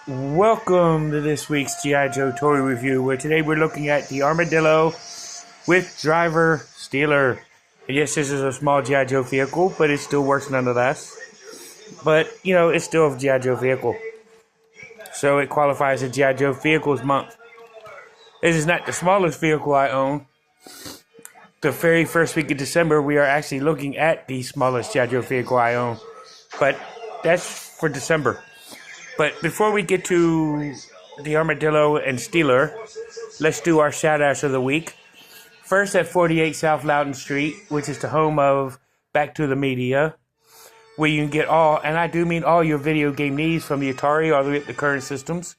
Welcome to this week's G.I. Joe toy review, where today we're looking at the Armadillo with driver Stealer. And yes, this is a small G.I. Joe vehicle, but it still works nonetheless. But, it's still a G.I. Joe vehicle. So it qualifies as G.I. Joe Vehicles Month. This is not the smallest vehicle I own. The very first week of December, we are actually looking at the smallest G.I. Joe vehicle I own. But that's for December. But before we get to the Armadillo and Stealer, let's do our shout-outs of the week. First at 48 South Loudon Street, which is the home of Back to the Media, where you can get all, and I do mean all your video game needs from the Atari all the way up to current systems.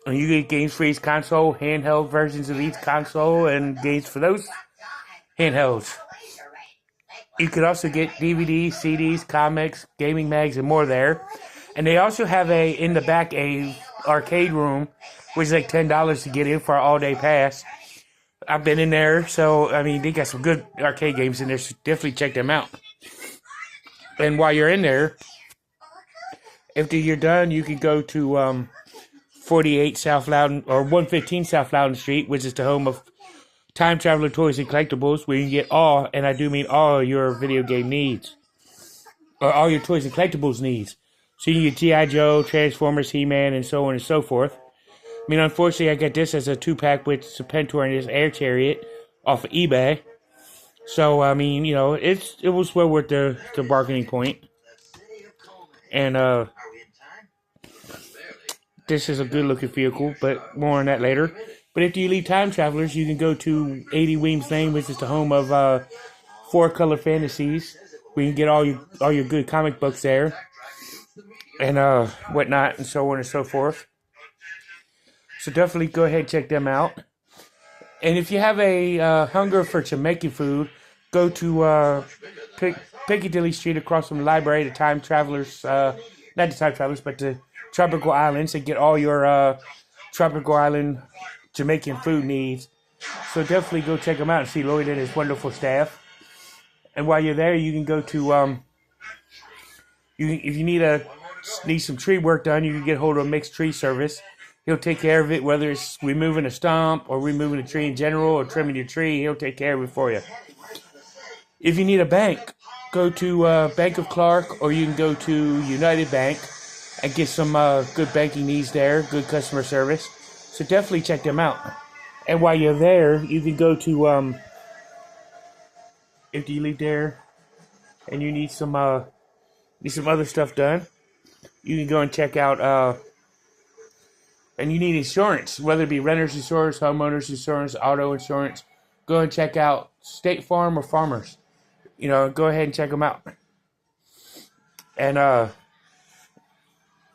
And you get games for each console, handheld versions of each console, and games for those handhelds. You could also get DVDs, CDs, comics, gaming mags, and more there. And they also have in the back a arcade room, which is like $10 to get in for an all-day pass. I've been in there, so they got some good arcade games in there, so definitely check them out. And while you're in there, after you're done, you can go to 48 South Loudon, or 115 South Loudon Street, which is the home of Time Traveler Toys and Collectibles, where you can get all, and I do mean all, your video game needs. Or all your toys and collectibles needs. So you can get G.I. Joe, Transformers, He-Man, and so on and so forth. Unfortunately, I got this as a 2-pack with Serpentor and his Air Chariot off of eBay. So, it was well worth the bargaining point. And, this is a good-looking vehicle, but more on that later. But if you leave Time Travelers, you can go to 80 Weems Lane, which is the home of 4 Color Fantasies. We can get all your good comic books there. And whatnot, and so on and so forth. So definitely go ahead and check them out. And if you have a hunger for Jamaican food, go to Piccadilly Street across from the library, the Time Travelers, not the Time Travelers, but the Tropical Islands, and get all your Tropical Island Jamaican food needs. So definitely go check them out and see Lloyd and his wonderful staff. And while you're there, you can go to, if you need some tree work done, you can get hold of a mixed tree service. He'll take care of it, whether it's removing a stump or removing a tree in general or trimming your tree. He'll take care of it for you. If you need a bank, go to Bank of Clark, or you can go to United Bank and get some good banking needs there, good customer service. So definitely check them out. And while you're there, you can go to, if you leave there and you need some other stuff done, you can go and check out, and you need insurance, whether it be renter's insurance, homeowner's insurance, auto insurance. Go and check out State Farm or Farmers. Go ahead and check them out. And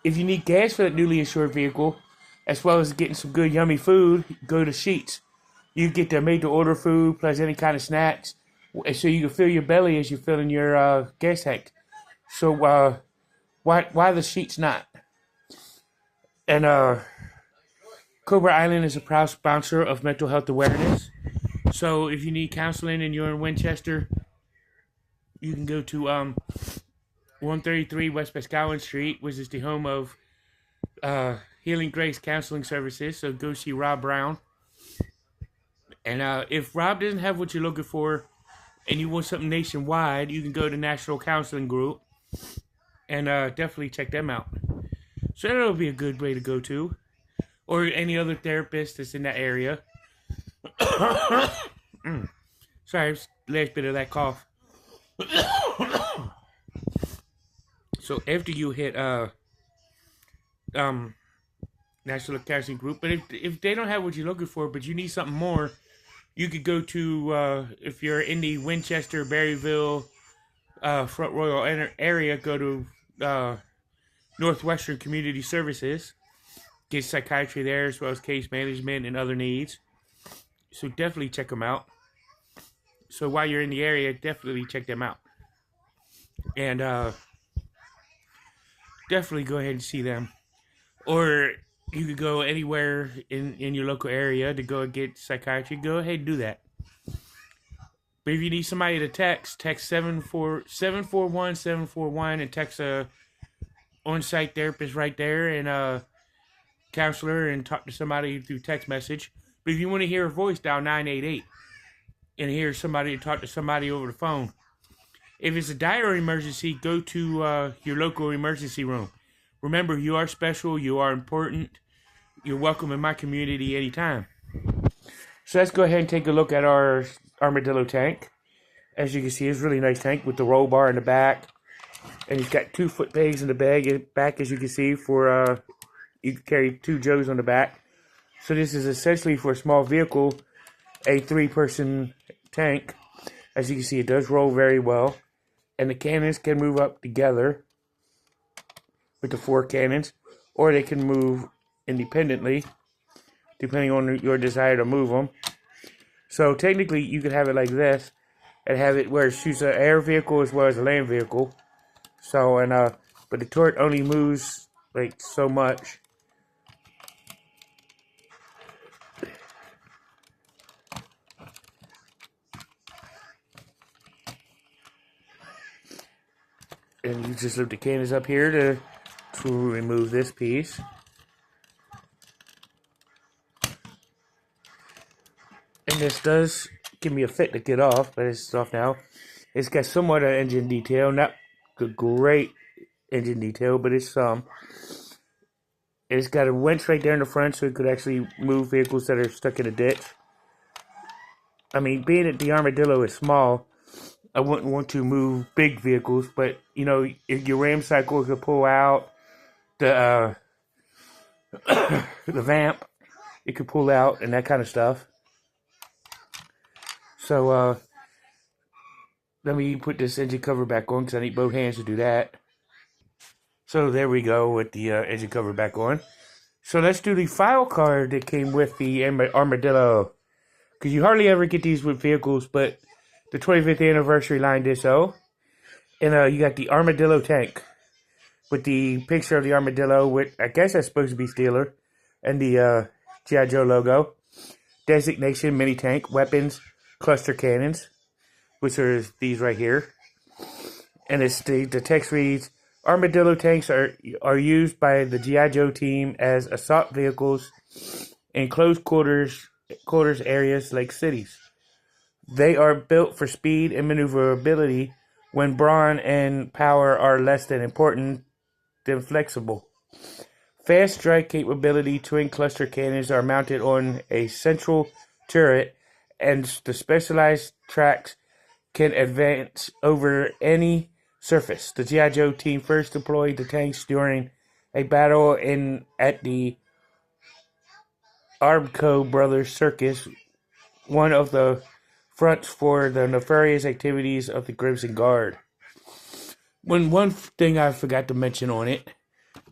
if you need gas for that newly insured vehicle, as well as getting some good yummy food, go to Sheetz. You get the made-to-order food plus any kind of snacks, so you can fill your belly as you're filling your gas tank. So why the Sheetz not? And Cobra Island is a proud sponsor of mental health awareness. So if you need counseling and you're in Winchester, you can go to 133 West Boscawen Street, which is the home of Healing Grace Counseling Services. So go see Rob Brown. And if Rob doesn't have what you're looking for and you want something nationwide, you can go to National Counseling Group and definitely check them out. So that'll be a good way to go to. Or any other therapist that's in that area. Sorry, last bit of that cough. So after you hit National Counseling Group, but if they don't have what you're looking for, but you need something more, you could go to, if you're in the Winchester, Berryville, Front Royal area, go to Northwestern Community Services. Get psychiatry there, as well as case management and other needs. So definitely check them out. So while you're in the area, definitely check them out. And definitely go ahead and see them. Or you could go anywhere in your local area to go and get psychiatry. Go ahead and do that. But if you need somebody to text 741-741 and text a on-site therapist right there, and counselor and talk to somebody through text message. But if you want to hear a voice, dial 988 and hear somebody talk to somebody over the phone. If it's a dire emergency, go to your local emergency room. Remember, you are special, you are important, you're welcome in my community anytime. So let's go ahead and take a look at our Armadillo tank. As you can see, it's a really nice tank with the roll bar in the back. And he's got 2 foot pegs in the back, as you can see, for you can carry 2 Joes on the back. So this is essentially for a small vehicle, a 3-person tank. As you can see, it does roll very well. And the cannons can move up together with the 4 cannons, or they can move independently, depending on your desire to move them. So technically, you could have it like this, and have it where it shoots an air vehicle as well as a land vehicle. So, but the turret only moves like so much. And you just lift the cannons up here to remove this piece. And this does give me a fit to get off, but it's off now. It's got somewhat of engine detail, not the great engine detail, but it's some. It's got a winch right there in the front, so it could actually move vehicles that are stuck in a ditch. I mean, being that the Armadillo is small, I wouldn't want to move big vehicles, but you know, if your ram cycle could pull out the the vamp, it could pull out and that kind of stuff. So let me put this engine cover back on because I need both hands to do that. So there we go with the engine cover back on. So let's do the file card that came with the Armadillo, because you hardly ever get these with vehicles, but the 25th anniversary line did so. And you got the Armadillo tank with the picture of the Armadillo with, I guess that's supposed to be Steeler, and the G.I. Joe logo. Designation, mini tank, weapons, cluster cannons, which are these right here. And it's the text reads, Armadillo tanks are used by the G.I. Joe team as assault vehicles in close quarters areas like cities. They are built for speed and maneuverability when brawn and power are less than important than flexible. Fast strike capability twin cluster cannons are mounted on a central turret, and the specialized tracks can advance over any surface. The G.I. Joe team first deployed the tanks during a battle at the Armco Brothers Circus, one of the fronts for the nefarious activities of the Crimson Guard. One thing I forgot to mention on it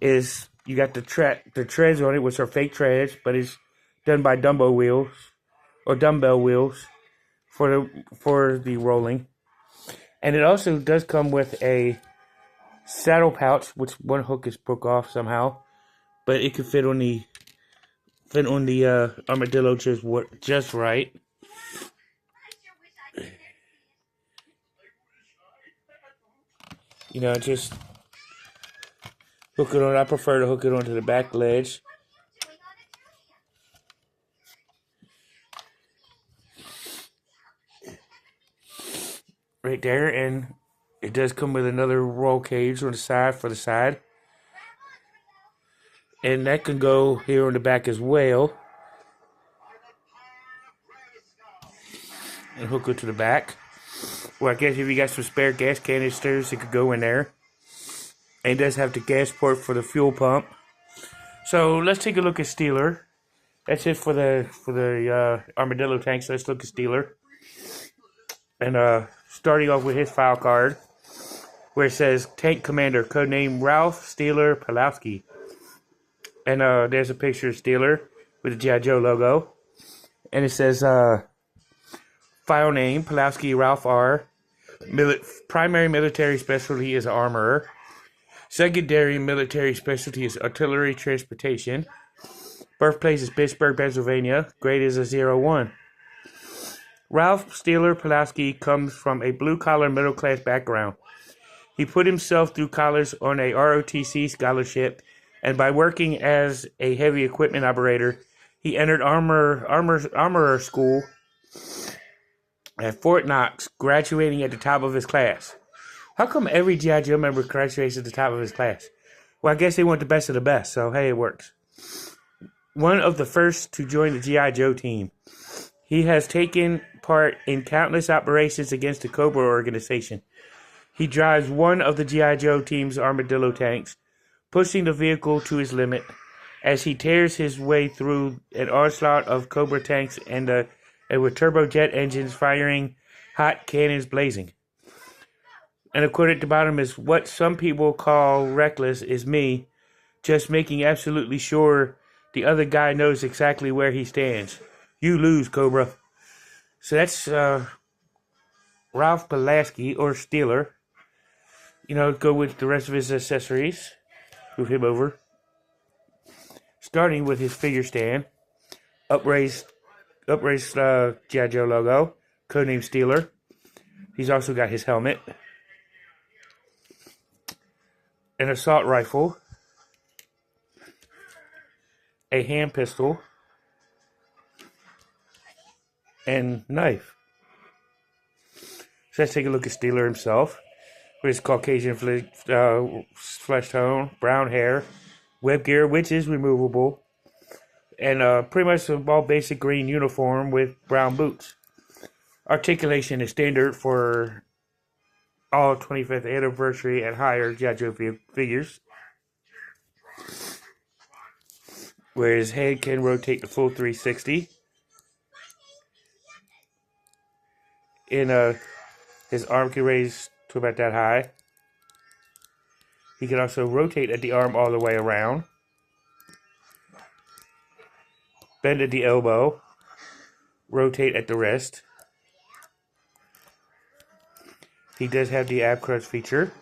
is you got the treads on it, which are fake treads, but it's done by dumbbell wheels for the rolling. And it also does come with a saddle pouch, which one hook is broke off somehow, but it could fit on the Armadillo just right. You know, just hook it on. I prefer to hook it onto the back ledge. Right there, and it does come with another roll cage on the side for the side. And that can go here on the back as well. And hook it to the back. Well, I guess if you got some spare gas canisters, it could go in there. And it does have the gas port for the fuel pump. So let's take a look at Steeler. That's it for the Armadillo tank. So let's look at Steeler. And starting off with his file card, where it says Tank Commander, codename Ralph Steeler Pulowski. And there's a picture of Steeler with the G.I. Joe logo. And it says file name Pulowski Ralph R. Primary military specialty is armorer. Secondary military specialty is artillery transportation. Birthplace is Pittsburgh, Pennsylvania. Grade is a 01. Ralph Steeler Pulowski comes from a blue-collar middle-class background. He put himself through college on a ROTC scholarship and by working as a heavy equipment operator, he entered armorer school at Fort Knox, graduating at the top of his class. How come every G.I. Joe member graduates at the top of his class? Well, I guess they want the best of the best, so hey, it works. One of the first to join the G.I. Joe team, he has taken part in countless operations against the Cobra organization. He drives one of the G.I. Joe team's Armadillo tanks, pushing the vehicle to its limit as he tears his way through an onslaught of Cobra tanks and with turbojet engines firing, hot cannons blazing. And according to bottom is what some people call reckless is me, just making absolutely sure the other guy knows exactly where he stands. You lose, Cobra. So that's Ralph Pulaski, or Steeler. Go with the rest of his accessories. Move him over. Starting with his figure stand. Upraised G.I. Joe logo. Codename Steeler. He's also got his helmet. An assault rifle. A hand pistol. And knife. So let's take a look at Steeler himself. With his Caucasian flesh tone, brown hair, web gear, which is removable, and pretty much a all basic green uniform with brown boots. Articulation is standard for all 25th anniversary and higher G.I. Joe figures, where his head can rotate the full 360. His arm can raise to about that high. He can also rotate at the arm all the way around. Bend at the elbow. Rotate at the wrist. He does have the ab crunch feature,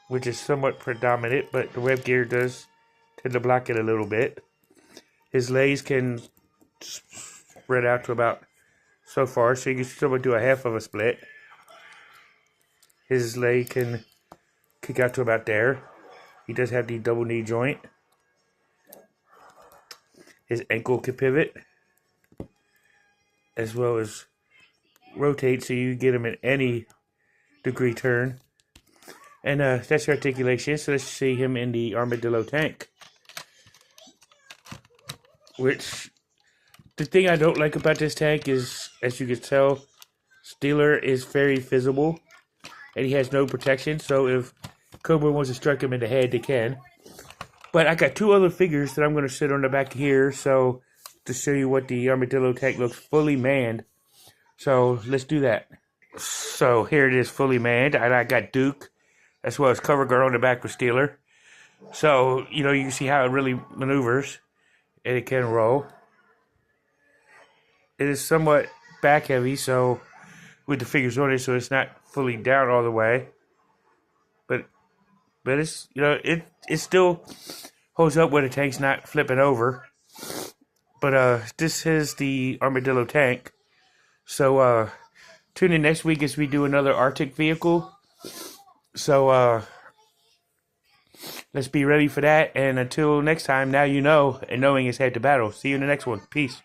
which is somewhat predominant, but the web gear does tend to block it a little bit. His legs can spread out to about so far, so you can still do a half of a split. His leg can kick out to about there. He does have the double knee joint. His ankle can pivot, as well as rotate, so you get him in any degree turn. And that's your articulation. So let's see him in the Armadillo tank. Which, the thing I don't like about this tank is, as you can tell, Steeler is very visible. And he has no protection, so if Cobra wants to strike him in the head, they can. But I got two other figures that I'm going to sit on the back here, so to show you what the Armadillo tank looks fully manned. So let's do that. So here it is fully manned, and I got Duke, as well as Cover Girl on the back with Steeler. So, you can see how it really maneuvers, and it can roll. It is somewhat back heavy, so with the figures on it, so it's not fully down all the way, but it's it still holds up when the tank's not flipping over. But this is the Armadillo tank. So tune in next week as we do another Arctic vehicle. So let's be ready for that. And until next time, now you know, and knowing is head to battle. See you in the next one. Peace.